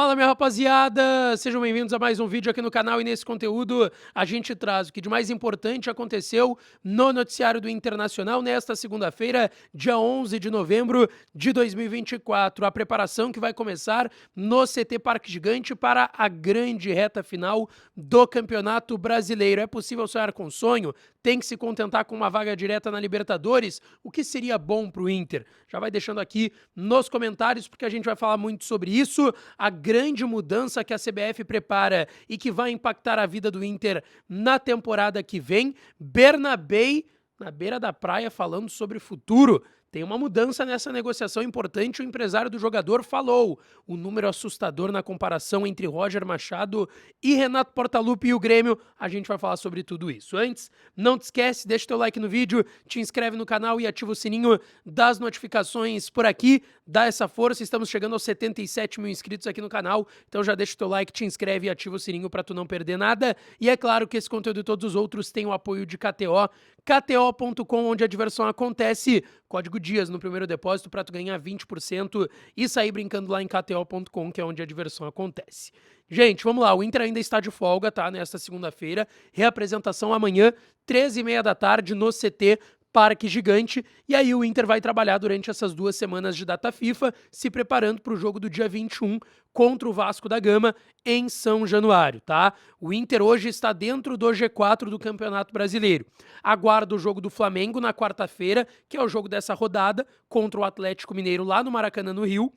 Fala, minha rapaziada! Sejam bem-vindos a mais um vídeo aqui no canal, e nesse conteúdo a gente traz o que de mais importante aconteceu no noticiário do Internacional nesta segunda-feira, dia 11 de novembro de 2024. A preparação que vai começar no CT Parque Gigante para a grande reta final do Campeonato Brasileiro. É possível sonhar com sonho? Tem que se contentar com uma vaga direta na Libertadores? O que seria bom para o Inter? Já vai deixando aqui nos comentários, porque a gente vai falar muito sobre isso. A grande mudança que a CBF prepara e que vai impactar a vida do Inter na temporada que vem. Bernabéi, na beira da praia, falando sobre futuro. Tem uma mudança nessa negociação importante, o empresário do jogador falou. O número assustador na comparação entre Roger Machado e Renato Portaluppi e o Grêmio. A gente vai falar sobre tudo isso. Antes, não te esquece, deixa teu like no vídeo, te inscreve no canal e ativa o sininho das notificações por aqui. Dá essa força, estamos chegando aos 77 mil inscritos aqui no canal, então já deixa o teu like, te inscreve e ativa o sininho para tu não perder nada. E é claro que esse conteúdo e todos os outros têm o apoio de KTO, KTO.com, onde a diversão acontece. Código DIAS no primeiro depósito para tu ganhar 20% e sair brincando lá em KTO.com, que é onde a diversão acontece. Gente, vamos lá, o Inter ainda está de folga, tá? Nesta segunda-feira, reapresentação amanhã, 13h30 da tarde, no CT Parque Gigante, e aí o Inter vai trabalhar durante essas 2 semanas de data FIFA, se preparando para o jogo do dia 21 contra o Vasco da Gama em São Januário, tá? O Inter hoje está dentro do G4 do Campeonato Brasileiro. Aguarda o jogo do Flamengo na quarta-feira, que é o jogo dessa rodada, contra o Atlético Mineiro lá no Maracanã, no Rio.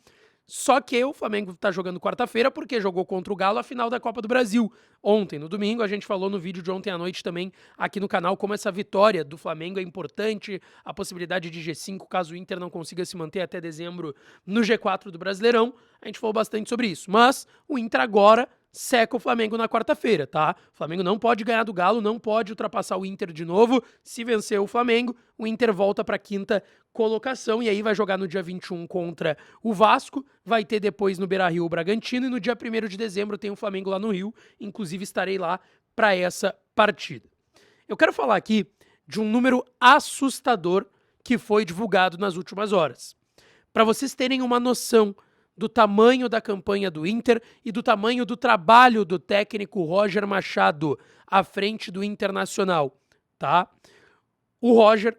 Só que o Flamengo está jogando quarta-feira porque jogou contra o Galo a final da Copa do Brasil. Ontem, no domingo, a gente falou no vídeo de ontem à noite também aqui no canal como essa vitória do Flamengo é importante, a possibilidade de G5 caso o Inter não consiga se manter até dezembro no G4 do Brasileirão. A gente falou bastante sobre isso, mas o Inter agora seca o Flamengo na quarta-feira, tá? O Flamengo não pode ganhar do Galo, não pode ultrapassar o Inter de novo. Se vencer o Flamengo, o Inter volta para a quinta colocação e aí vai jogar no dia 21 contra o Vasco, vai ter depois no Beira-Rio o Bragantino e no dia 1º de dezembro tem o Flamengo lá no Rio, inclusive estarei lá para essa partida. Eu quero falar aqui de um número assustador que foi divulgado nas últimas horas. Para vocês terem uma noção do tamanho da campanha do Inter e do tamanho do trabalho do técnico Roger Machado à frente do Internacional, tá? O Roger,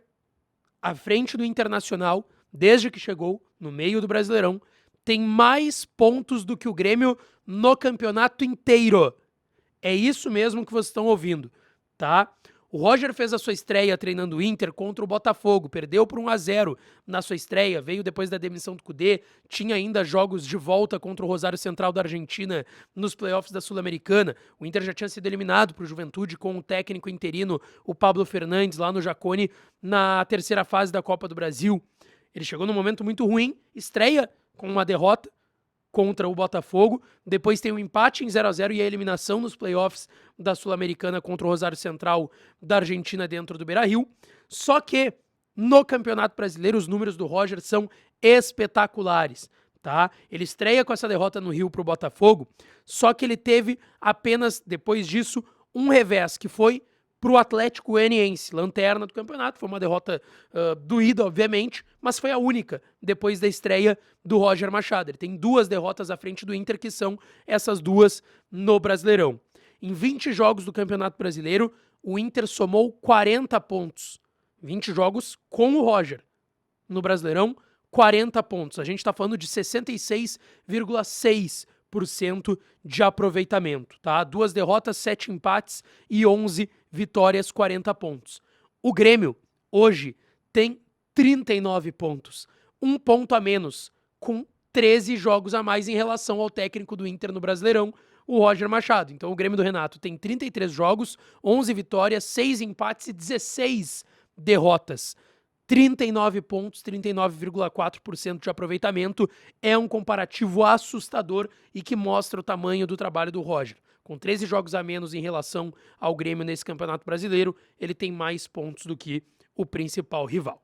à frente do Internacional, desde que chegou no meio do Brasileirão, tem mais pontos do que o Grêmio no campeonato inteiro. É isso mesmo que vocês estão ouvindo, tá? O Roger fez a sua estreia treinando o Inter contra o Botafogo, perdeu por 1-0 na sua estreia, veio depois da demissão do Cudê, tinha ainda jogos de volta contra o Rosário Central da Argentina nos playoffs da Sul-Americana. O Inter já tinha sido eliminado para o Juventude com o técnico interino, o Pablo Fernandes, lá no Jacone, na terceira fase da Copa do Brasil. Ele chegou num momento muito ruim, estreia com uma derrota contra o Botafogo, depois tem um empate em 0-0 e a eliminação nos playoffs da Sul-Americana contra o Rosário Central da Argentina dentro do Beira-Rio. Só que no Campeonato Brasileiro os números do Roger são espetaculares, tá? Ele estreia com essa derrota no Rio para o Botafogo, só que ele teve apenas, depois disso, um revés, que foi para o Atlético Goianiense, lanterna do campeonato. Foi uma derrota doída, obviamente, mas foi a única depois da estreia do Roger Machado. Ele tem 2 derrotas à frente do Inter, que são essas 2 no Brasileirão. Em 20 jogos do Campeonato Brasileiro, o Inter somou 40 pontos. 20 jogos com o Roger. No Brasileirão, 40 pontos. A gente está falando de 66,6% de aproveitamento, tá? 2 derrotas, 7 empates e 11 vitórias, 40 pontos. O Grêmio, hoje, tem 39 pontos. 1 ponto a menos, com 13 jogos a mais em relação ao técnico do Inter no Brasileirão, o Roger Machado. Então o Grêmio do Renato tem 33 jogos, 11 vitórias, 6 empates e 16 derrotas. 39 pontos, 39,4% de aproveitamento, é um comparativo assustador e que mostra o tamanho do trabalho do Roger. Com 13 jogos a menos em relação ao Grêmio nesse Campeonato Brasileiro, ele tem mais pontos do que o principal rival.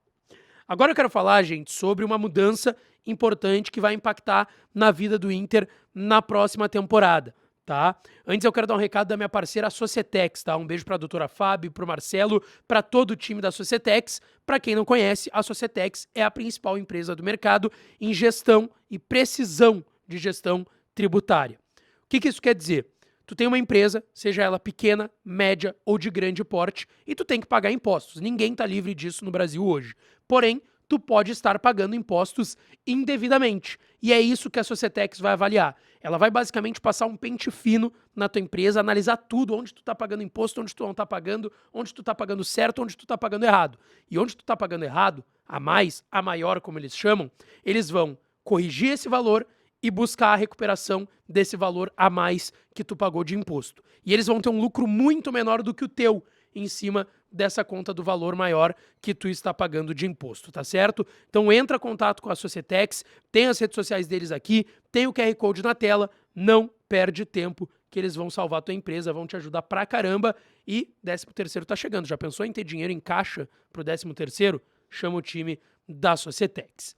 Agora eu quero falar, gente, sobre uma mudança importante que vai impactar na vida do Inter na próxima temporada, tá? Antes eu quero dar um recado da minha parceira a Societex, tá? Um beijo para a doutora Fábio, para o Marcelo, para todo o time da Societex. Para quem não conhece, a Societex é a principal empresa do mercado em gestão e precisão de gestão tributária. O que isso quer dizer? Tu tem uma empresa, seja ela pequena, média ou de grande porte, e tu tem que pagar impostos. Ninguém está livre disso no Brasil hoje. Porém, tu pode estar pagando impostos indevidamente. E é isso que a Societex vai avaliar. Ela vai basicamente passar um pente fino na tua empresa, analisar tudo, onde tu está pagando imposto, onde tu não está pagando, onde tu está pagando certo, onde tu está pagando errado. E onde tu está pagando errado, a mais, a maior, como eles chamam, eles vão corrigir esse valor e buscar a recuperação desse valor a mais que tu pagou de imposto. E eles vão ter um lucro muito menor do que o teu em cima dessa conta do valor maior que tu está pagando de imposto, tá certo? Então entra em contato com a Societex, tem as redes sociais deles aqui, tem o QR Code na tela, não perde tempo que eles vão salvar a tua empresa, vão te ajudar pra caramba e 13º tá chegando. Já pensou em ter dinheiro em caixa pro 13º? Chama o time da Societex.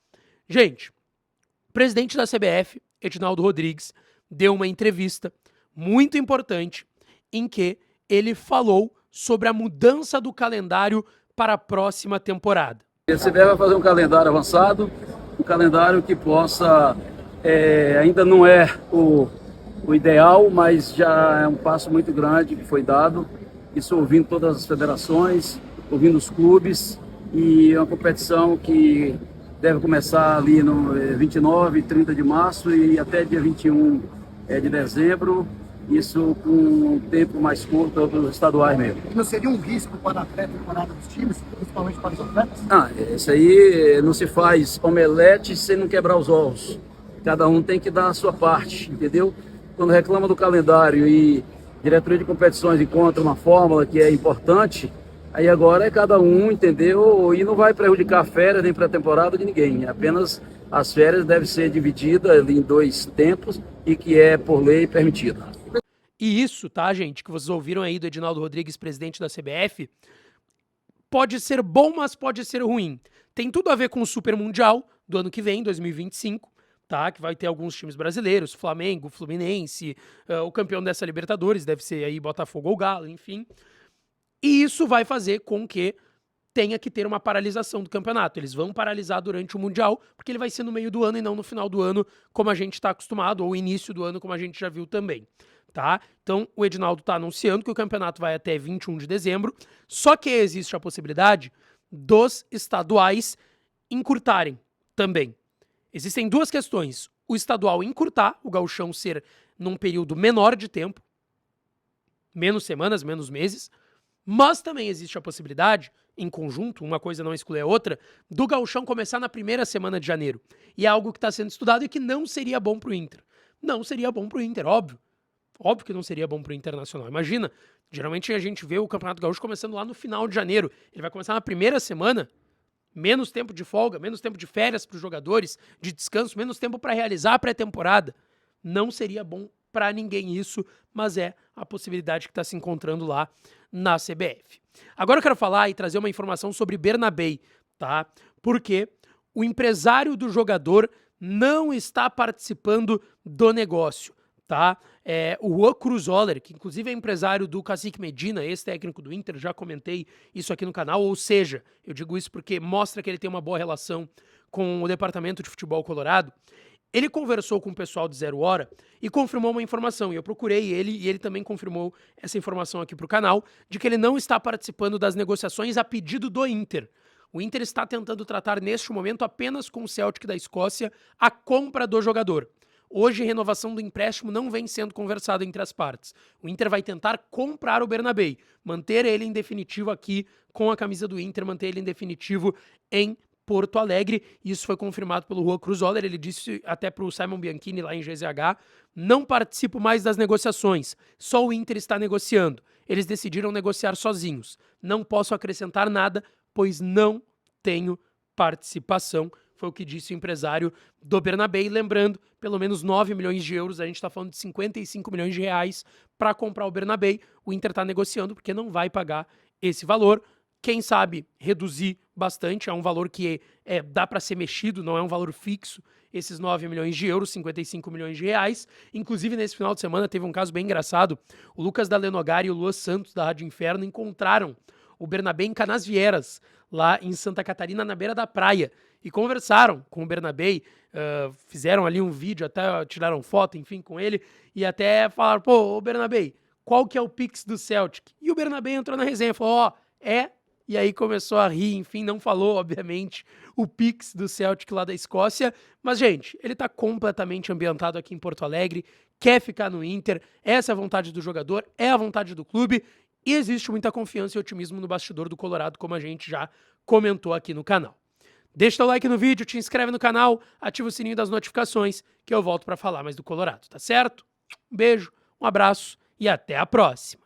Gente, o presidente da CBF, Edinaldo Rodrigues, deu uma entrevista muito importante em que ele falou sobre a mudança do calendário para a próxima temporada. A CBF vai fazer um calendário avançado, um calendário que possa, ainda não é o ideal, mas já é um passo muito grande que foi dado. Isso ouvindo todas as federações, ouvindo os clubes, e é uma competição que deve começar ali no 29 e 30 de março e até dia 21 de dezembro, isso com um tempo mais curto dos estaduais mesmo. Não seria um risco para a pré-temporada dos times, principalmente para os atletas? Isso aí não se faz omelete sem não quebrar os ovos. Cada um tem que dar a sua parte, entendeu? Quando reclama do calendário e diretoria de competições encontra uma fórmula que é importante, aí agora é cada um, entendeu? E não vai prejudicar a férias nem pré-temporada de ninguém. Apenas as férias devem ser divididas em 2 tempos e que é por lei permitido. E isso, tá, gente, que vocês ouviram aí do Edinaldo Rodrigues, presidente da CBF, pode ser bom, mas pode ser ruim. Tem tudo a ver com o Super Mundial do ano que vem, 2025, tá? Que vai ter alguns times brasileiros, Flamengo, Fluminense, o campeão dessa Libertadores, deve ser aí Botafogo ou Galo, enfim. E isso vai fazer com que tenha que ter uma paralisação do campeonato. Eles vão paralisar durante o Mundial, porque ele vai ser no meio do ano e não no final do ano, como a gente está acostumado, ou início do ano, como a gente já viu também. Tá? Então, o Edinaldo está anunciando que o campeonato vai até 21 de dezembro, só que existe a possibilidade dos estaduais encurtarem também. Existem 2 questões. O estadual encurtar, o gauchão ser num período menor de tempo, menos semanas, menos meses, mas também existe a possibilidade, em conjunto, uma coisa não exclui a outra, do gauchão começar na primeira semana de janeiro. E é algo que está sendo estudado e que não seria bom para o Inter. Não seria bom para o Inter, óbvio. Óbvio que não seria bom pro Internacional. Imagina, geralmente a gente vê o Campeonato Gaúcho começando lá no final de janeiro. Ele vai começar na primeira semana, menos tempo de folga, menos tempo de férias para os jogadores, de descanso, menos tempo para realizar a pré-temporada. Não seria bom para ninguém isso, mas é a possibilidade que está se encontrando lá na CBF. Agora eu quero falar e trazer uma informação sobre Bernabei, tá? Porque o empresário do jogador não está participando do negócio. Tá? O Juan Cruzoller, que inclusive é empresário do Cacique Medina, ex-técnico do Inter, já comentei isso aqui no canal, ou seja, eu digo isso porque mostra que ele tem uma boa relação com o departamento de futebol colorado. Ele conversou com o pessoal de 0 Hora e confirmou uma informação, e eu procurei ele, e ele também confirmou essa informação aqui para o canal, de que ele não está participando das negociações a pedido do Inter. O Inter está tentando tratar neste momento apenas com o Celtic da Escócia a compra do jogador. Hoje, a renovação do empréstimo não vem sendo conversada entre as partes. O Inter vai tentar comprar o Bernabei, manter ele em definitivo aqui com a camisa do Inter, manter ele em definitivo em Porto Alegre. Isso foi confirmado pelo Juan Cruzoller. Ele disse até para o Simon Bianchini lá em GZH, não participo mais das negociações, só o Inter está negociando. Eles decidiram negociar sozinhos. Não posso acrescentar nada, pois não tenho participação. Foi o que disse o empresário do Bernabei. Lembrando, pelo menos 9 milhões de euros, a gente está falando de 55 milhões de reais para comprar o Bernabei. O Inter está negociando porque não vai pagar esse valor. Quem sabe reduzir bastante, é um valor que dá para ser mexido, não é um valor fixo, esses 9 milhões de euros, 55 milhões de reais. Inclusive, nesse final de semana, teve um caso bem engraçado. O Lucas da Lenogari e o Luan Santos, da Rádio Inferno, encontraram o Bernabei em Canasvieiras, lá em Santa Catarina, na beira da praia, e conversaram com o Bernabé, fizeram ali um vídeo, até tiraram foto, enfim, com ele, e até falaram, pô, ô Bernabé, qual que é o Pix do Celtic? E o Bernabé entrou na resenha, falou, e aí começou a rir, enfim, não falou, obviamente, o Pix do Celtic lá da Escócia, mas, gente, ele tá completamente ambientado aqui em Porto Alegre, quer ficar no Inter, essa é a vontade do jogador, é a vontade do clube, e existe muita confiança e otimismo no bastidor do Colorado, como a gente já comentou aqui no canal. Deixa teu like no vídeo, te inscreve no canal, ativa o sininho das notificações, que eu volto para falar mais do Colorado, tá certo? Um beijo, um abraço e até a próxima!